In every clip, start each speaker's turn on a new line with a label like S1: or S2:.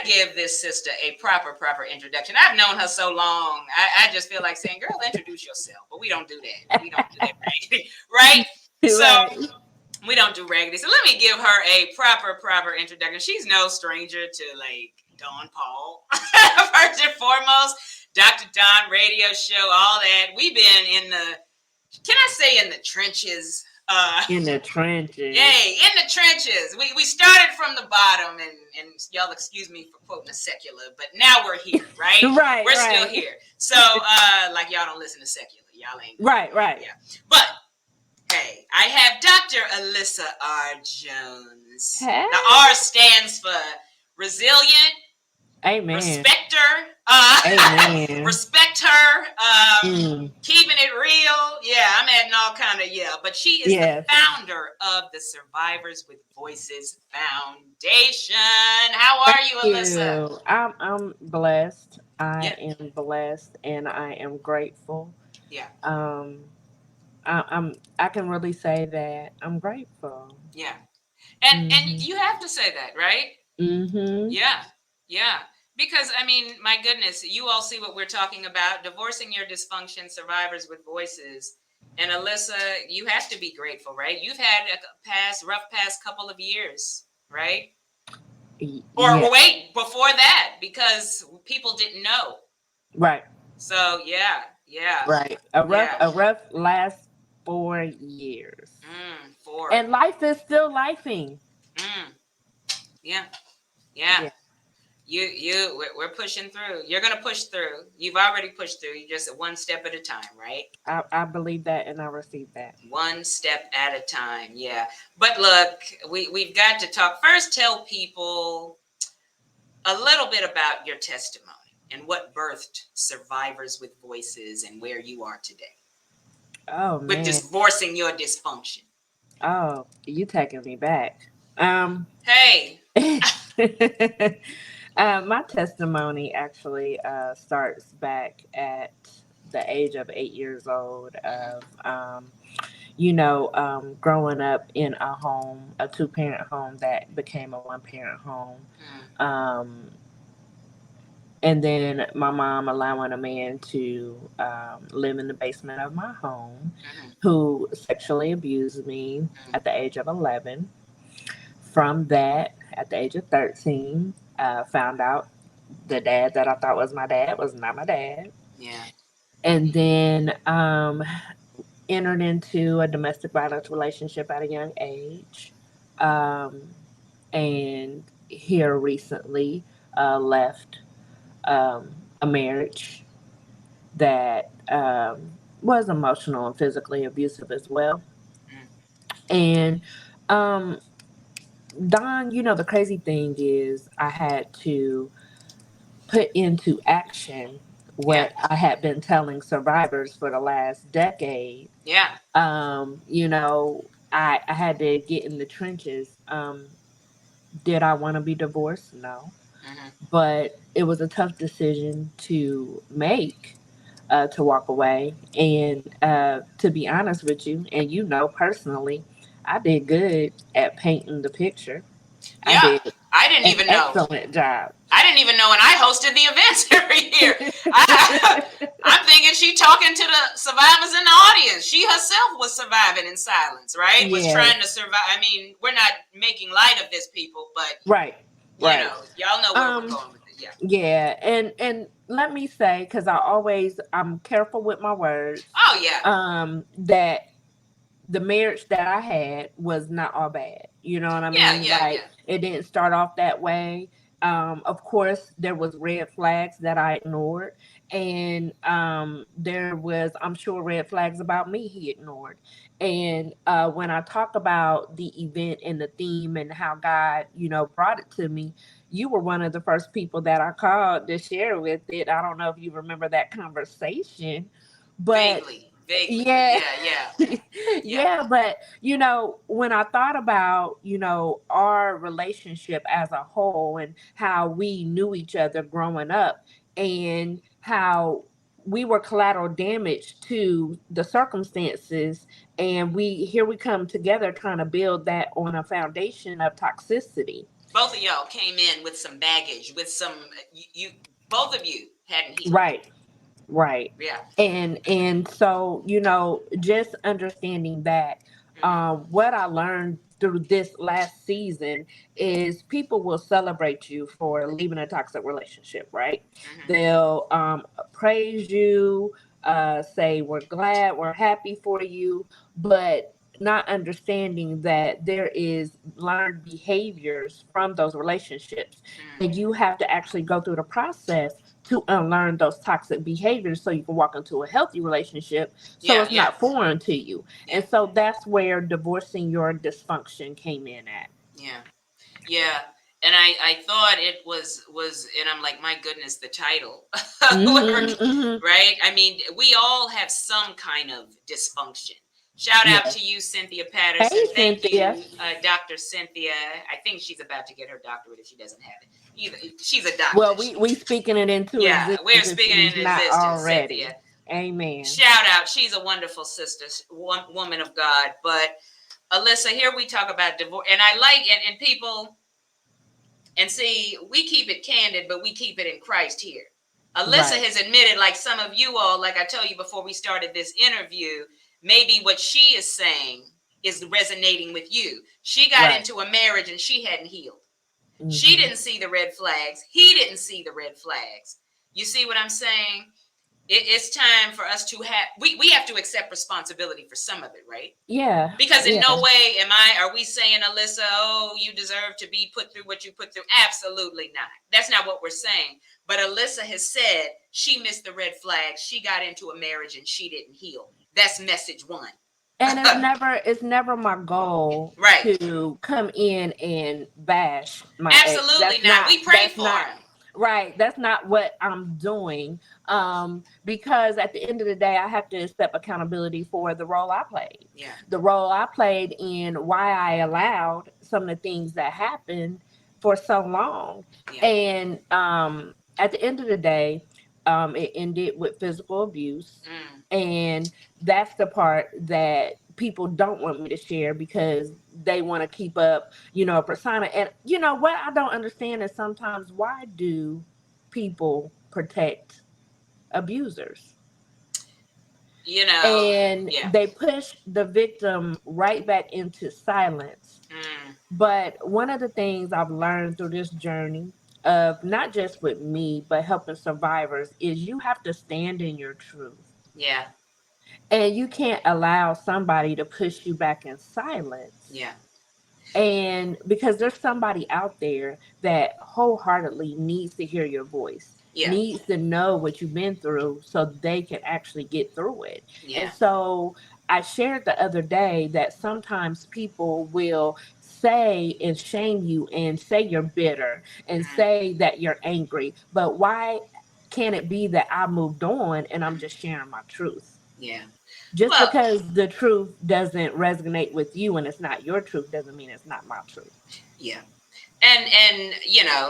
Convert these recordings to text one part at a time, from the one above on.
S1: give this sister a proper introduction. I've known her so long. I just feel like saying, girl, introduce yourself. But we don't do that. We don't do that, right? So
S2: Right.
S1: we don't do raggedy. So let me give her a proper introduction. She's no stranger to like Dawn Paul. First and foremost, Dr. Dawn radio show, all that. We've been in the, can I say in the trenches?
S2: In the trenches.
S1: Yay, in the trenches. We started from the bottom, and y'all excuse me for quoting a secular, but now we're here, right?
S2: Right.
S1: We're still here. So, like y'all don't listen to secular. Y'all ain't.
S2: Right.
S1: Yeah. But, hey, I have Dr. Alissa R. Jones.
S2: Hey.
S1: The R stands for resilient.
S2: Amen.
S1: Respect her.
S2: Amen.
S1: Respect her. Keeping it real. Yeah, I'm adding all kind of but she is the founder of the Survivors with Voices Foundation. How are you, Alissa?
S2: I'm blessed. I am blessed, and I am grateful.
S1: Yeah.
S2: I can really say that I'm grateful.
S1: Yeah. And you have to say that, right?
S2: Mm-hmm.
S1: Yeah. Because, I mean, my goodness, you all see what we're talking about. Divorcing your dysfunction, survivors with voices. And Alissa, you have to be grateful, right? You've had a rough past couple of years, right? Or wait, before that, because people didn't know.
S2: Right.
S1: So, yeah.
S2: Right. A rough last 4 years.
S1: 4.
S2: And life is still lifing.
S1: Yeah. We're pushing through. You're gonna push through. You've already pushed through. You just one step at a time, right?
S2: I believe that, and I receive that.
S1: One step at a time. Yeah. But look, we've got to talk first. Tell people a little bit about your testimony and what birthed Survivors with Voices and where you are today.
S2: Oh man.
S1: With divorcing your dysfunction.
S2: Oh, you taking me back.
S1: Hey.
S2: My testimony actually starts back at the age of 8 years old of, growing up in a home, a 2-parent home that became a 1-parent home. And then my mom allowing a man to live in the basement of my home who sexually abused me at the age of 11. From that, at the age of 13, found out the dad that I thought was my dad was not my dad.
S1: Yeah.
S2: And then entered into a domestic violence relationship at a young age. And here recently left a marriage that was emotional and physically abusive as well. And Don, the crazy thing is I had to put into action what I had been telling survivors for the last decade.
S1: Yeah.
S2: I had to get in the trenches. Did I want to be divorced? No. But it was a tough decision to make, to walk away. And to be honest with you, and personally, I did good at painting the picture.
S1: Yeah, I didn't even know.
S2: Excellent job.
S1: I didn't even know when I hosted the events every year. I'm thinking she talking to the survivors in the audience. She herself was surviving in silence, right? Was trying to survive. I mean, we're not making light of this, people, but y'all know where we're going with it.
S2: Yeah, and let me say, because I'm careful with my words.
S1: Oh yeah.
S2: That the marriage that I had was not all bad. You know what I mean? It didn't start off that way. Of course, there was red flags that I ignored, and there was, I'm sure, red flags about me he ignored. And when I talk about the event and the theme and how God, brought it to me, you were one of the first people that I called to share with it. I don't know if you remember that conversation, but
S1: vaguely.
S2: Yeah. But when I thought about our relationship as a whole and how we knew each other growing up and how we were collateral damage to the circumstances, and we come together trying to build that on a foundation of toxicity.
S1: both of y'all came in with some baggage, with some you both of you hadn't healed.
S2: Right.
S1: Yeah.
S2: And so, just understanding that, what I learned through this last season is people will celebrate you for leaving a toxic relationship, right? They'll praise you, say we're glad, we're happy for you, but not understanding that there is learned behaviors from those relationships, and you have to actually go through the process to unlearn those toxic behaviors so you can walk into a healthy relationship, so it's not foreign to you. And so that's where divorcing your dysfunction came in at.
S1: Yeah. And I thought it was, and I'm like, my goodness, the title, right? I mean, we all have some kind of dysfunction. Shout out to you, Cynthia Patterson.
S2: Hey,
S1: Thank
S2: Cynthia.
S1: you, Dr. Cynthia. I think she's about to get her doctorate if she doesn't have it. Either she's a doctor.
S2: Well, we speaking it into existence.
S1: We're speaking it into existence,
S2: already.
S1: Cynthia.
S2: Amen.
S1: Shout out. She's a wonderful sister, woman of God. But Alissa, here we talk about divorce, and I like and people, and see, we keep it candid, but we keep it in Christ here. Alissa has admitted, like some of you all, like I told you before we started this interview, maybe what she is saying is resonating with you. She got into a marriage and she hadn't healed. She didn't see the red flags. He didn't see the red flags. You see what I'm saying? It's time for us to have, we have to accept responsibility for some of it, right?
S2: Yeah.
S1: Because in no way are we saying, Alissa, oh, you deserve to be put through what you put through. Absolutely not. That's not what we're saying. But Alissa has said she missed the red flags. She got into a marriage and she didn't heal. That's message one.
S2: And it's never my goal to come in and bash my
S1: Absolutely not. We pray for him.
S2: Right. That's not what I'm doing. Because at the end of the day, I have to accept accountability for the role I played.
S1: Yeah.
S2: The role I played in why I allowed some of the things that happened for so long. Yeah. And at the end of the day, it ended with physical abuse. And that's the part that people don't want me to share because they want to keep up, a persona. And what I don't understand is sometimes, why do people protect abusers? And they push the victim right back into silence. But one of the things I've learned through this journey of not just with me, but helping survivors, is you have to stand in your truth.
S1: Yeah.
S2: And you can't allow somebody to push you back in silence.
S1: Yeah.
S2: And because there's somebody out there that wholeheartedly needs to hear your voice, needs to know what you've been through so they can actually get through it. Yeah. And so I shared the other day that sometimes people will say and shame you and say you're bitter and say that you're angry. But why can't it be that I moved on and I'm just sharing my truth?
S1: Yeah.
S2: Just because the truth doesn't resonate with you and it's not your truth doesn't mean it's not my truth.
S1: Yeah. And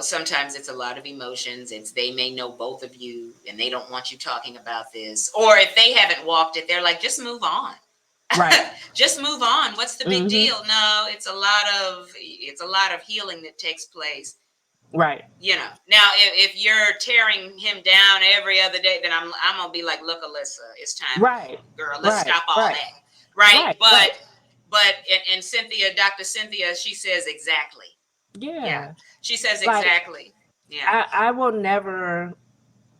S1: sometimes it's a lot of emotions. They may know both of you and they don't want you talking about this. Or if they haven't walked it, they're like, just move on.
S2: Right.
S1: Just move on. What's the big deal? No, it's a lot of healing that takes place.
S2: Right.
S1: Now if you're tearing him down every other day, then I'm gonna be like, look, Alissa, it's time.
S2: Right.
S1: Girl, let's stop all that. Right. But and Cynthia, Dr. Cynthia, she says exactly.
S2: Yeah.
S1: She says exactly.
S2: I will never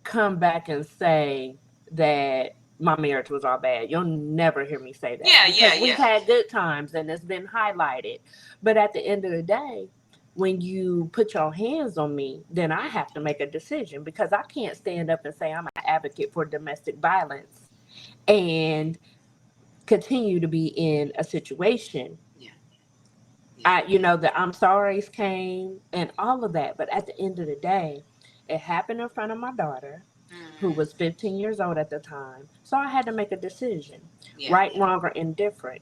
S2: come back and say that my marriage was all bad. You'll never hear me say that. Because we've had good times and it's been highlighted. But at the end of the day, when you put your hands on me, then I have to make a decision, because I can't stand up and say I'm an advocate for domestic violence and continue to be in a situation. The I'm sorry's came and all of that. But at the end of the day, it happened in front of my daughter, who was 15 years old at the time. So I had to make a decision, right, wrong, or indifferent.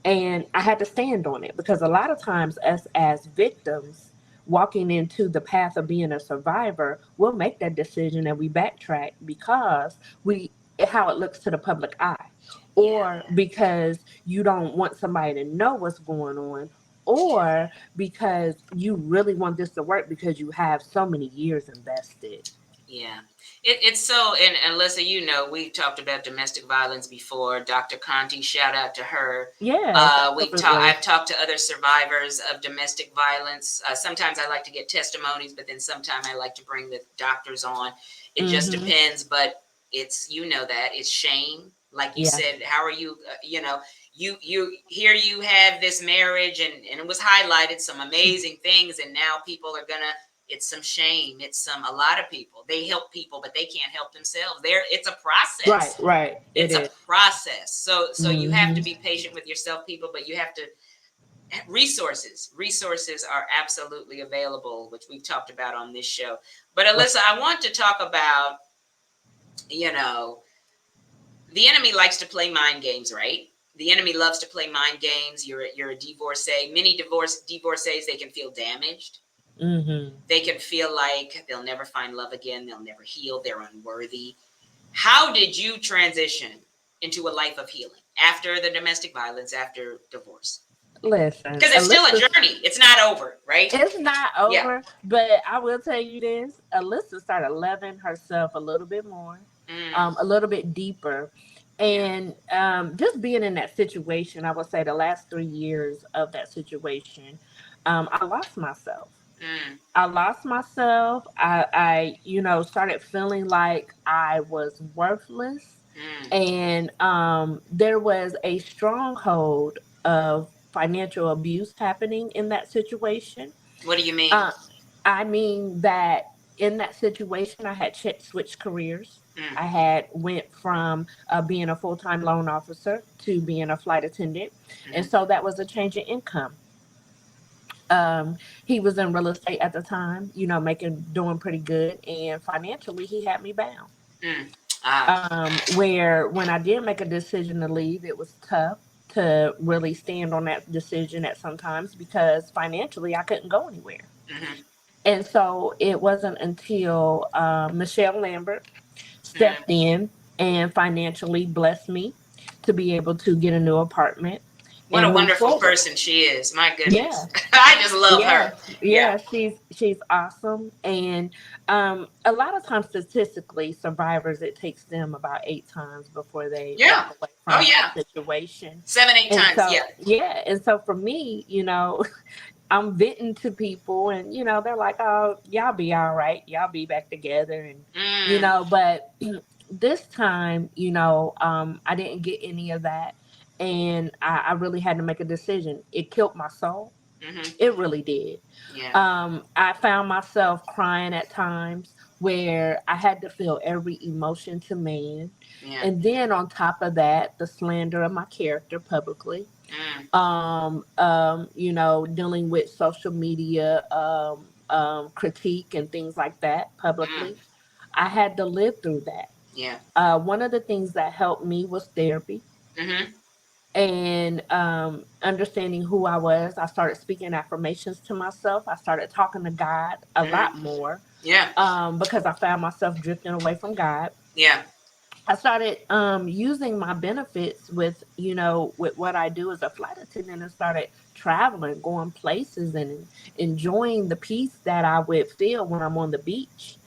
S2: And I had to stand on it, because a lot of times us as victims walking into the path of being a survivor, we'll make that decision and we backtrack because how it looks to the public eye, or because you don't want somebody to know what's going on, or because you really want this to work because you have so many years invested.
S1: Yeah. It's so, and Alyssa, we've talked about domestic violence before. Dr. Conti, shout out to her.
S2: Yes,
S1: I've talked to other survivors of domestic violence. Sometimes I like to get testimonies, but then sometimes I like to bring the doctors on. It just depends, but it's, that it's shame. Like you said, how are you, you have this marriage and it was highlighted some amazing things. And now people are gonna, it's some shame. It's a lot of people, they help people, but they can't help themselves. It's a process.
S2: Right.
S1: It's a process. So you have to be patient with yourself, people, but you have to, resources are absolutely available, which we've talked about on this show. But Alyssa, I want to talk about, the enemy likes to play mind games, right? The enemy loves to play mind games. You're a divorcee. Many divorcees, they can feel damaged. They can feel like they'll never find love again. They'll never heal. They're unworthy. How did you transition into a life of healing after the domestic violence, after divorce?
S2: Listen,
S1: because it's still a journey. It's not over, right?
S2: It's not over, but I will tell you this: Alyssa started loving herself a little bit more, a little bit deeper, and just being in that situation. I would say the last 3 years of that situation, I lost myself. I lost myself. I started feeling like I was worthless, and there was a stronghold of financial abuse happening in that situation.
S1: What do you mean?
S2: I mean that in that situation, I had switched careers. I had went from being a full-time loan officer to being a flight attendant, and so that was a change in income. He was in real estate at the time, doing pretty good, and financially he had me bound. Where when I did make a decision to leave, it was tough to really stand on that decision at sometimes because financially I couldn't go anywhere. And so it wasn't until Michelle Lambert stepped in and financially blessed me to be able to get a new apartment.
S1: What a wonderful person she is. My goodness. I just love her.
S2: Yeah, she's awesome. And a lot of times statistically, survivors, it takes them about 8 times before they walk away from that situation.
S1: 7, 8 times,
S2: so, and so for me, I'm venting to people and, they're like, oh, y'all be all right. Y'all be back together. And, but this time, I didn't get any of that. And I really had to make a decision. It killed my soul. It really did. I found myself crying at times where I had to feel every emotion to man. And then on top of that, the slander of my character publicly. Dealing with social media critique and things like that publicly. I had to live through that. One of the things that helped me was therapy. And understanding who I was. I started speaking affirmations to myself. I started talking to God a lot more. Because I found myself drifting away from God. I started using my benefits with what I do as a flight attendant, and started traveling, going places, and enjoying the peace that I would feel when I'm on the beach.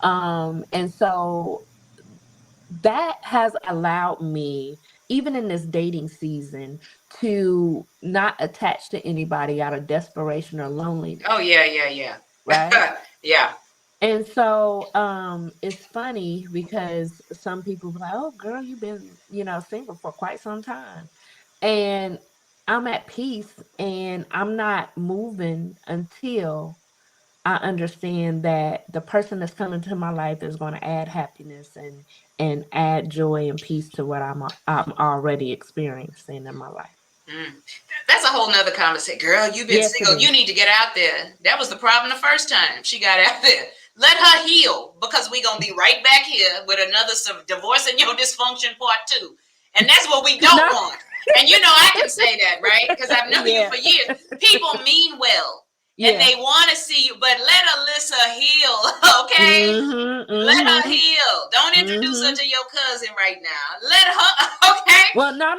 S2: And so that has allowed me, even in this dating season, to not attach to anybody out of desperation or loneliness.
S1: Oh, yeah.
S2: Right?
S1: Yeah.
S2: And so it's funny because some people be like, oh, girl, you've been, single for quite some time. And I'm at peace and I'm not moving until I understand that the person that's coming to my life is going to add happiness and add joy and peace to what I'm already experiencing in my life.
S1: That's a whole nother conversation. Girl, you've been single. You need to get out there. That was the problem the first time she got out there. Let her heal, because we're going to be right back here with another divorcing your dysfunction part 2. And that's what we don't want. And I can say that, right? Because I've known you for years. People mean well. And they want to see you, but let Alyssa heal, okay? Let her heal. Don't introduce her to your cousin right now. Let her, okay?
S2: Well, no.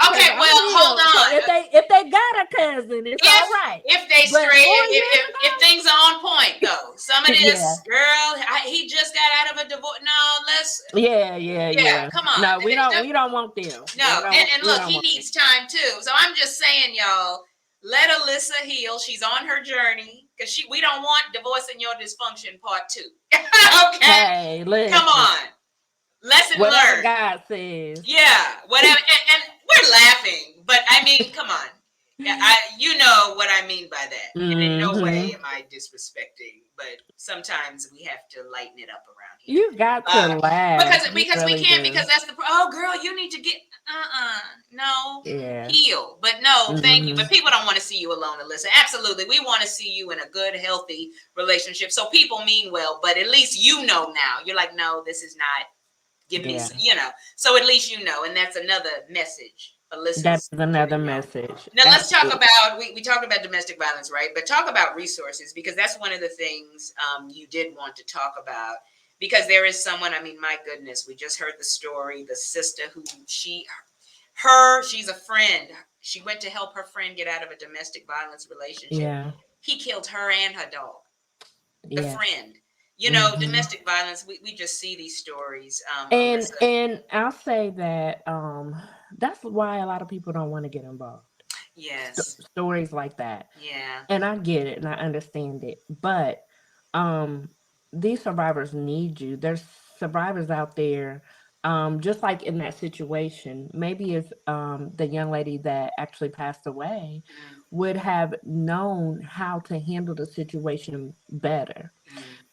S1: Okay, well, hold on.
S2: So if they got a cousin, it's all right.
S1: If they
S2: But
S1: straight,
S2: 4 years
S1: if things are on point though, some of
S2: yeah.
S1: this girl, he just got out of a divorce. No, let's.
S2: Yeah.
S1: Come on.
S2: No, we don't want them.
S1: No, and look, he needs time too. So I'm just saying, y'all, let Alissa heal. She's on her journey because we don't want divorcing your dysfunction part 2. Okay,
S2: hey, listen.
S1: Come on. Lesson
S2: whatever
S1: learned.
S2: God says.
S1: Yeah, whatever. And we're laughing, but I mean, come on. You know what I mean by that. And in no way am I disrespecting, but sometimes we have to lighten it up around here.
S2: You got to laugh.
S1: Because
S2: really
S1: we can't,
S2: do.
S1: because that's the, oh girl, you need to get, no,
S2: yeah.
S1: heal. But no, thank you. But people don't want to see you alone, Alissa. Absolutely. We want to see you in a good, healthy relationship. So people mean well, but at least you know now. You're like, no, this is not. Give me, so at least you know, and that's another message.
S2: That's another message.
S1: Now let's talk about, we talked about domestic violence, right? But talk about resources, because that's one of the things you did want to talk about, because there is someone, I mean, my goodness, we just heard the story, the sister who she's a friend. She went to help her friend get out of a domestic violence relationship.
S2: Yeah.
S1: He killed her and her dog, the friend. You know, domestic violence, we just see these stories.
S2: And I'll say that that's why a lot of people don't want to get involved.
S1: Yes.
S2: Stories like that.
S1: Yeah.
S2: And I get it and I understand it. But these survivors need you. There's survivors out there, just like in that situation. Maybe if the young lady that actually passed away would have known how to handle the situation better.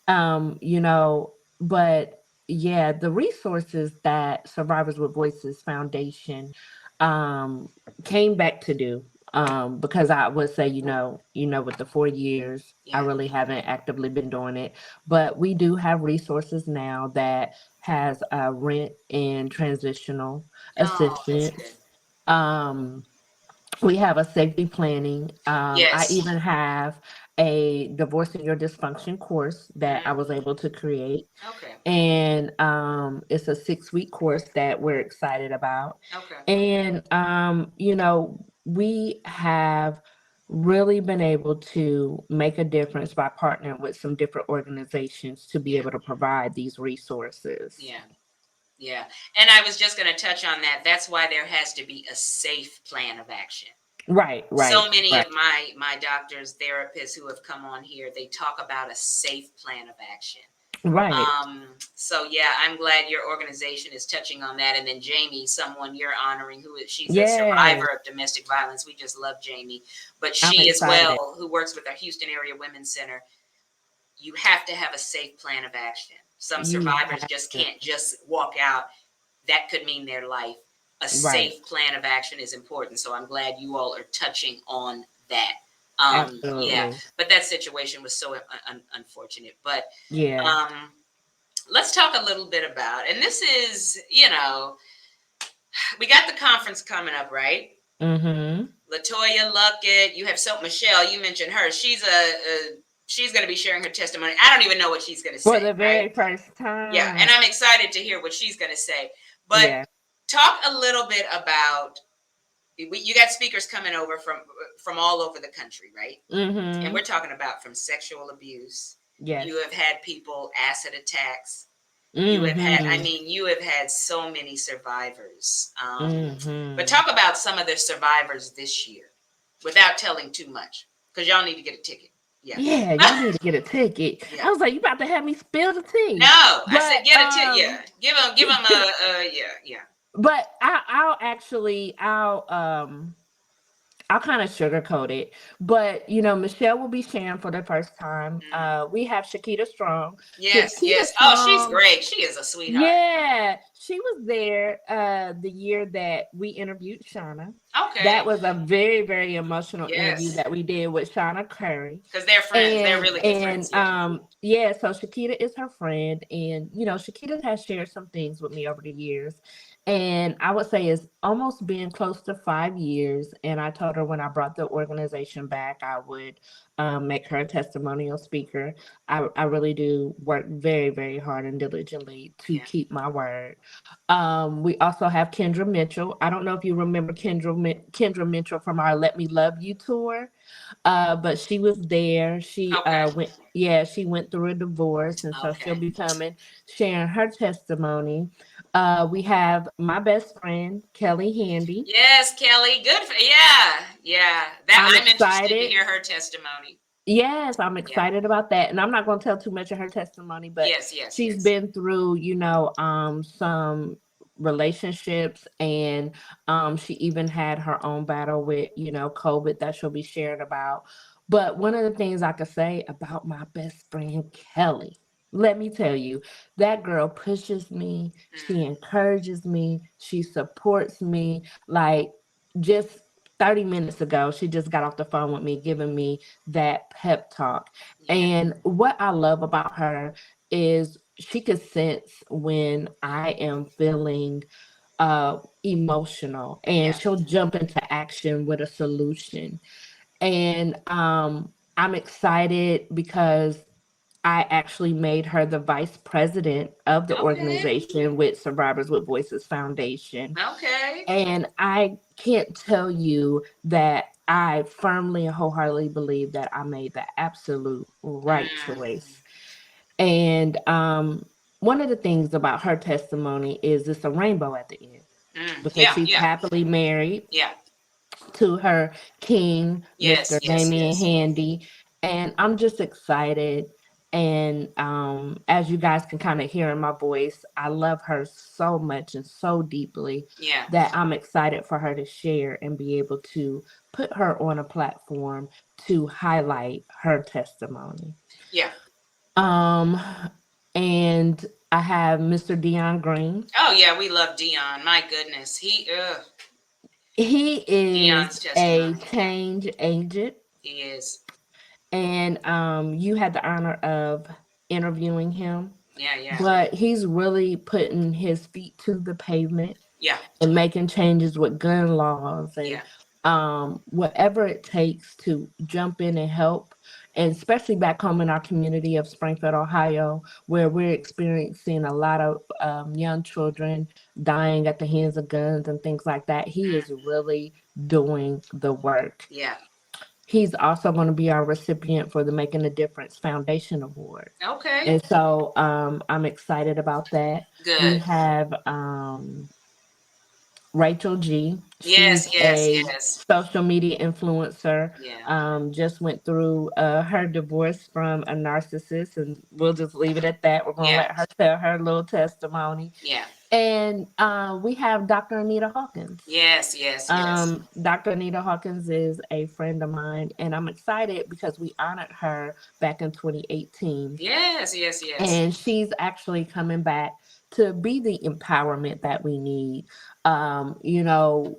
S2: You know, but yeah, the resources that Survivors with Voices Foundation came back to do, because I would say, with the 4 years, I really haven't actively been doing it, but we do have resources now that has rent and transitional assistance. We have a safety planning. I even have a divorcing your dysfunction course that I was able to create.
S1: Okay.
S2: And it's a 6-week course that we're excited about.
S1: Okay.
S2: And we have really been able to make a difference by partnering with some different organizations to be able to provide these resources.
S1: Yeah. And I was just going to touch on that. That's why there has to be a safe plan of action.
S2: Right.
S1: So many of my doctors, therapists who have come on here, they talk about a safe plan of action.
S2: Right.
S1: So yeah, I'm glad your organization is touching on that. And then Jamie, someone you're honoring, she's a survivor of domestic violence. We just love Jamie, but she as well, who works with our Houston Area Women's Center. You have to have a safe plan of action. Some survivors just can't just walk out. That could mean their life. A safe plan of action is important. So I'm glad you all are touching on that. Yeah, but that situation was so unfortunate. But let's talk a little bit about, and this is, we got the conference coming up, right? Latoya Luckett, you have Michelle, you mentioned her. She's going to be sharing her testimony. I don't even know what she's going to say.
S2: For the very first time.
S1: Yeah, and I'm excited to hear what she's going to say. But talk a little bit about, you got speakers coming over from all over the country, right? And we're talking about from sexual abuse. Yes. You have had people, acid attacks. You have had so many survivors. But talk about some of the survivors this year without telling too much, because y'all need to get a ticket.
S2: Yeah, y'all need to get a ticket. I was like, you about to have me spill the tea.
S1: No, I said get a ticket. Yeah, give them yeah.
S2: But I'll kind of sugarcoat it. But Michelle will be sharing for the first time. We have Shakita Strong.
S1: Yes. Oh, she's great. She is a sweetheart.
S2: Yeah, she was there the year that we interviewed Shauna.
S1: Okay.
S2: That was a very, very emotional interview that we did with Shauna Curry.
S1: Because they're friends. They're really good friends.
S2: So Shakita is her friend. And, Shakita has shared some things with me over the years. And I would say it's almost been close to 5 years. And I told her when I brought the organization back, I would make her a testimonial speaker. I really do work very, very hard and diligently to
S1: Yeah.
S2: keep my word. We also have Kendra Mitchell. I don't know if you remember Kendra Mitchell from our Let Me Love You tour, but she was there. She
S1: Okay.
S2: she went through a divorce, and so she'll
S1: Okay.
S2: be coming sharing her testimony. We have my best friend Kelly Handy.
S1: Yes, Kelly. Good. Yeah. Yeah. That
S2: I'm
S1: I'm interested to
S2: excited.
S1: hear her testimony.
S2: Yes, I'm
S1: Yeah.
S2: excited about that. And I'm not going to tell too much of her testimony, but
S1: Yes. Yes.
S2: she's
S1: Yes.
S2: been through, some relationships, and she even had her own battle with, COVID that she'll be sharing about. But one of the things I could say about my best friend Kelly, let me tell you, that girl pushes me, she
S1: Mm,
S2: encourages me, she supports me. Like, just 30 minutes ago, she just got off the phone with me, giving me that pep talk.
S1: yeah.
S2: And what I love about her is she can sense when I am feeling emotional, and
S1: Yeah.
S2: she'll jump into action with a solution. And I'm excited because I actually made her the vice president of the
S1: Okay.
S2: organization with Survivors with Voices Foundation.
S1: Okay.
S2: And I can't tell you that I firmly and wholeheartedly believe that I made the absolute right
S1: Mm,
S2: choice. And one of the things about her testimony is it's a rainbow at the end, because
S1: yeah.
S2: she's
S1: Yeah.
S2: happily married
S1: Yeah.
S2: to her king,
S1: Yes.
S2: Mr.
S1: Yes.
S2: Damian
S1: Yes.
S2: Handy. And I'm just excited. And as you guys can kind of hear in my voice, I love her so much and so deeply
S1: Yeah.
S2: that I'm excited for her to share and be able to put her on a platform to highlight her testimony.
S1: Yeah.
S2: Um, and I have Mr. Dion Green.
S1: Oh yeah. We love Dion. My goodness.
S2: He is
S1: Dion's
S2: a
S1: testimony. Yeah.
S2: change agent.
S1: He is.
S2: And you had the honor of interviewing him,
S1: Yeah. Yeah.
S2: but he's really putting his feet to the pavement
S1: Yeah.
S2: and making changes with gun laws, and
S1: Yeah.
S2: whatever it takes to jump in and help. And especially back home in our community of Springfield, Ohio, where we're experiencing a lot of young children dying at the hands of guns and things like that. He is
S1: Mm,
S2: really doing the work.
S1: yeah.
S2: He's also going to be our recipient for the Making a Difference Foundation Award.
S1: Okay.
S2: And so I'm excited about that. We
S1: Good.
S2: have Rachel G. She's
S1: Yes. Yes.
S2: a
S1: Yes.
S2: social media influencer.
S1: Yeah.
S2: Just went through her divorce from a narcissist, and we'll just leave it at that. We're going to
S1: Yeah.
S2: let her tell her little testimony.
S1: Yeah.
S2: And we have Dr. Anita Hawkins.
S1: Yes. Yes. Yes.
S2: Dr. Anita Hawkins is a friend of mine, and I'm excited because we honored her back in 2018.
S1: Yes. Yes. Yes.
S2: And she's actually coming back to be the empowerment that we need, you know,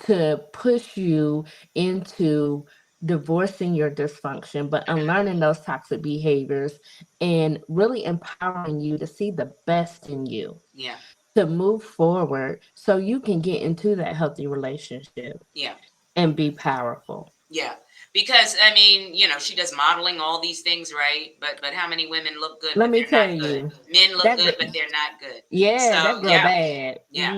S2: to push you into divorcing your dysfunction, but unlearning those toxic behaviors and really empowering you to see the best in you,
S1: Yeah.
S2: to move forward so you can get into that healthy relationship
S1: Yeah.
S2: and be powerful.
S1: Yeah. Because I mean, she does modeling, all these things, right? But how many women look good
S2: Let
S1: but
S2: me
S1: they're
S2: tell
S1: not good?
S2: you,
S1: Men look
S2: that
S1: good but
S2: girl,
S1: they're not good.
S2: yeah,
S1: So
S2: that girl
S1: yeah.
S2: bad.
S1: Yeah.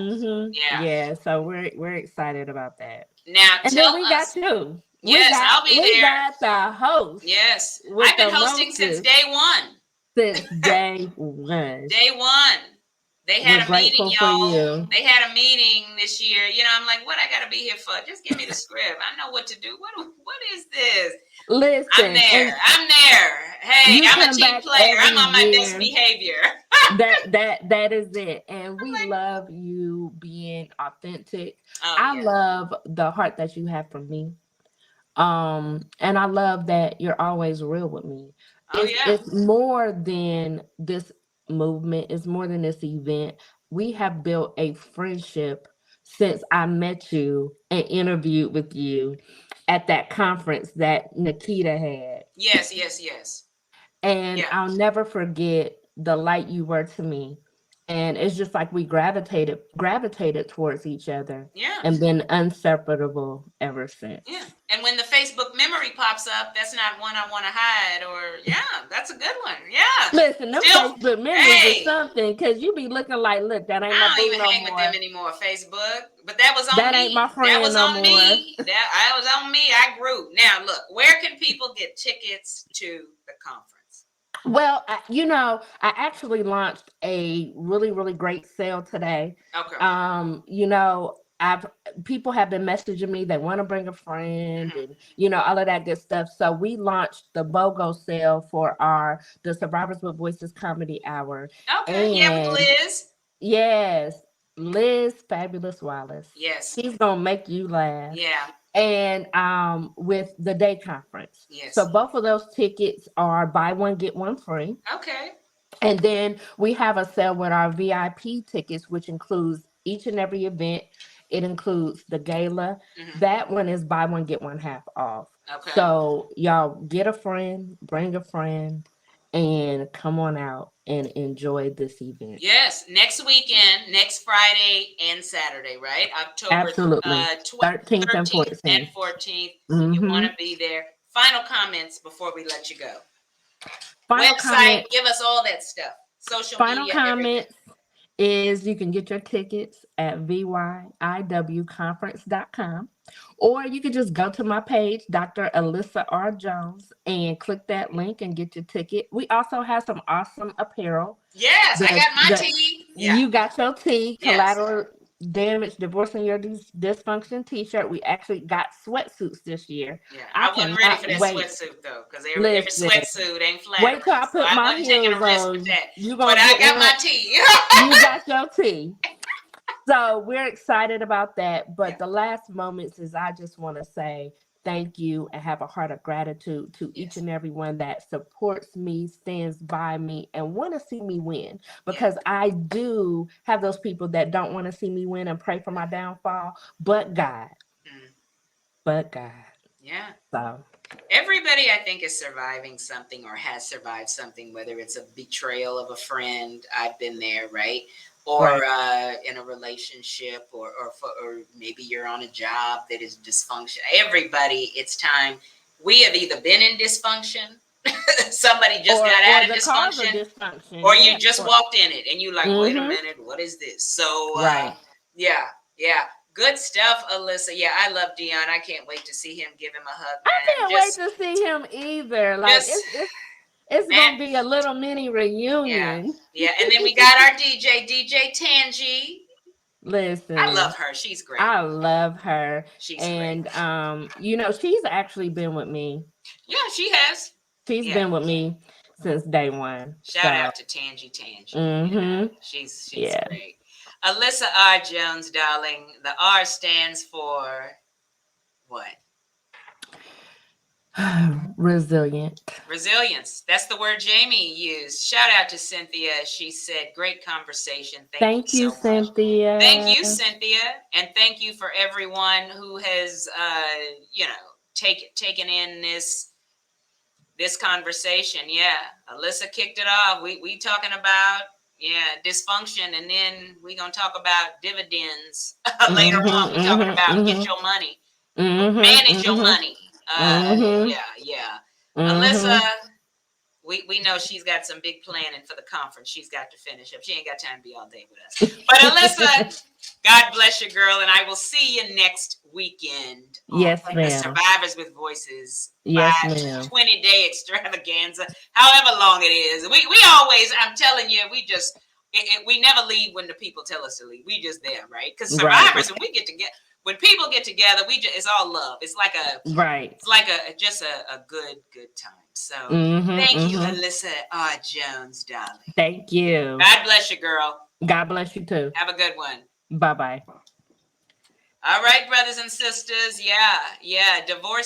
S1: Yeah.
S2: Yeah, so we're excited about that.
S1: Now
S2: And then
S1: tell
S2: we got
S1: us.
S2: you. We
S1: Yes,
S2: got
S1: I'll be
S2: we
S1: there.
S2: got the host
S1: Yes.
S2: with
S1: I've been
S2: the
S1: hosting since
S2: mostest
S1: day one.
S2: since day one.
S1: Day one. They
S2: We're
S1: had a meeting,
S2: grateful for
S1: y'all.
S2: you.
S1: They had a meeting this year. I'm like, what I gotta be here for? Just give me the script. I know what to do. What is this? I'm
S2: Listen,
S1: there.
S2: and
S1: I'm there. Hey,
S2: you
S1: I'm a
S2: come
S1: team
S2: back
S1: player.
S2: every
S1: I'm on my best
S2: year.
S1: behavior.
S2: That is it. And
S1: I'm
S2: we
S1: like,
S2: love you being authentic.
S1: oh
S2: I
S1: yeah.
S2: love the heart that you have for me. And I love that you're always real with me.
S1: Oh yeah.
S2: It's more than this movement, it's more than this event. We have built a friendship since I met you and interviewed with you at that conference that Nikita had.
S1: Yes, yes, yes.
S2: And
S1: Yeah.
S2: I'll never forget the light you were to me. And it's just like we gravitated towards each other
S1: Yeah.
S2: and been inseparable ever
S1: Yeah.
S2: since.
S1: And when the Facebook memory pops up, that's not one I want to hide. Or that's a good one. Yeah.
S2: Listen, them
S1: Still,
S2: Facebook memories is something because you be looking like, look, that ain't my
S1: I don't
S2: boo
S1: even
S2: no
S1: hang
S2: more.
S1: with them anymore. Facebook, but that was on
S2: that
S1: me.
S2: Ain't my friend
S1: that was
S2: no
S1: on
S2: more.
S1: me. That was on me. I grew. Now look, where can people get tickets to the conference?
S2: Well, I actually launched a really, really great sale today.
S1: Okay.
S2: People have been messaging me. They want to bring a friend and, all of that good stuff. So we launched the BOGO sale for the Survivors with Voices Comedy Hour.
S1: Okay. Yeah, with Liz.
S2: Yes, Liz Fabulous Wallace.
S1: Yes.
S2: She's going to make you laugh.
S1: Yeah.
S2: And with the day conference.
S1: Yes.
S2: So both of those tickets are buy one, get one free.
S1: Okay.
S2: And then we have a sale with our VIP tickets, which includes each and every event. It includes the gala. That one is buy one, get one half off.
S1: Okay.
S2: So y'all get a friend, bring a friend, and come on out and enjoy this event.
S1: Yes, next weekend, next Friday and Saturday, right? October
S2: Absolutely. 13th and 14th.
S1: And 14th. You want to be there. Final comments before we let you go. Website, give us all that stuff. Social
S2: final
S1: media,
S2: comments is you can get your tickets at vyIwconference.com, or you can just go to my page, Dr. Alissa R. Jones, and click that link and get your ticket. We also have some awesome apparel.
S1: Yes, I got my tee.
S2: Yeah. You got your tee, Collateral Damage, Divorcing Your Dysfunction t-shirt. We actually got sweatsuits this year.
S1: Yeah, I wasn't ready for that sweatsuit though, because every sweatsuit ain't flat.
S2: Wait till I put my heels on. But
S1: I got my tee.
S2: You got your tee. So we're excited about that. But the last moments is I just want to say thank you and have a heart of gratitude to each and every one that supports me, stands by me, and want to see me win. Because I do have those people that don't want to see me win and pray for my downfall, but God. But God.
S1: Yeah.
S2: So
S1: everybody, I think, is surviving something or has survived something, whether it's a betrayal of a friend. I've been there, right? Or in a relationship, or maybe you're on a job that is dysfunction. Everybody, it's time. We have either been in dysfunction, somebody just got out of dysfunction, or you just walked in it and you like, wait a minute, what is this? So, yeah. Good stuff, Alissa. Yeah, I love Dion. I can't wait to see him. Give him a hug. Man.
S2: I can't wait to see him either. Like it's gonna be a little mini reunion.
S1: Yeah. And then we got our DJ Tangi.
S2: Listen,
S1: I love her. She's great.
S2: I love her.
S1: She's
S2: great. She's actually been with me.
S1: Yeah, she has.
S2: She's been with me since day one.
S1: Shout out to Tangi. She's great. Alissa R. Jones, darling. The R stands for what?
S2: Resilient.
S1: Resilience. That's the word Jamie used. Shout out to Cynthia. She said, great conversation.
S2: Thank you,
S1: so
S2: Cynthia.
S1: Much. Thank you, Cynthia. And thank you for everyone who has, taken in this conversation. Yeah. Alissa kicked it off. We talking about, dysfunction. And then we're going to talk about dividends later on. We're talking about get your money. Manage your money. Alissa, we know she's got some big planning for the conference. She's got to finish up. She ain't got time to be all day with us. But Alissa, God bless you, girl, and I will see you next weekend.
S2: Yes, ma'am.
S1: The Survivors with Voices.
S2: Yes, ma'am.
S1: 20-day extravaganza, however long it is. We always, I'm telling you, we never leave when the people tell us to leave. We just there, right? Because Survivors, when we get together. When people get together, it's all love. It's like it's like just a good time. So thank you, Alissa R. Jones, darling.
S2: Thank you.
S1: God bless you, girl.
S2: God bless you too.
S1: Have a good one.
S2: Bye-bye.
S1: All right, brothers and sisters. Yeah. Divorce